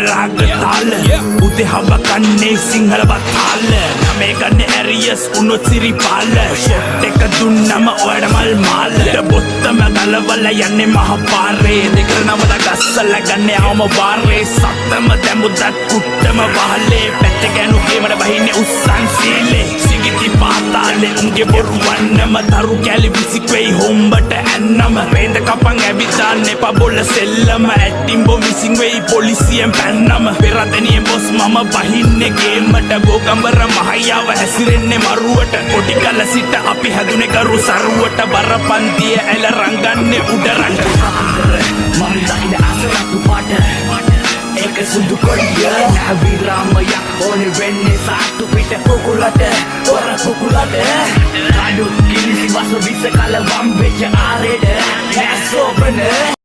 රාග තාල උදේ හව කන්නේ සිංහල බතාල නමේ ගන්න ඇරියස් උනොත් සිරිපාල ෂොට් එක දුන්නම ඔයාට මල් මාල බොත්තම ගලවලා යන්නේ මහ පාරේ දෙකර නවල ගස්සලා ගන්නේ අවම වාරේ සත්තම දැමුදත් කුට්ටම වහලේ පැත්ත ගෑනු හේමඩ බහින්නේ උස්සන් සීලේ සිගිති පාතාලේ උන්ගේ බොරු වන්නම තරු කැලි විසික්වෙයි හොම්බට ඇන්නම වේද කපන් ඇවිදාන්න එපා බොල්ල සෙල්ලම ඇටිම්බෝ මිසින් වෙයි පොලිසියෙන් පැන්නම පෙරදැනිය බොස් මම බහින්නේ ගේමට බෝගම්බර මහයාව හැසිරෙන්නේ මරුවට පොඩි කල සිට අපි හැදුනේ කරු සරුවට බර පන්තිය ඇල රංගන්නේ උඩරට මම දකින අසරතු පාට ඒක සුදු කොඩිය නැවිරාමයක් ඕනේ වෙන්නේ සාට්ටු පිට කුකුලට තොර කුකුලට අඩු කිලිසි වස විස කල වම් වෙච්ච ආරෙට ඇසෝපන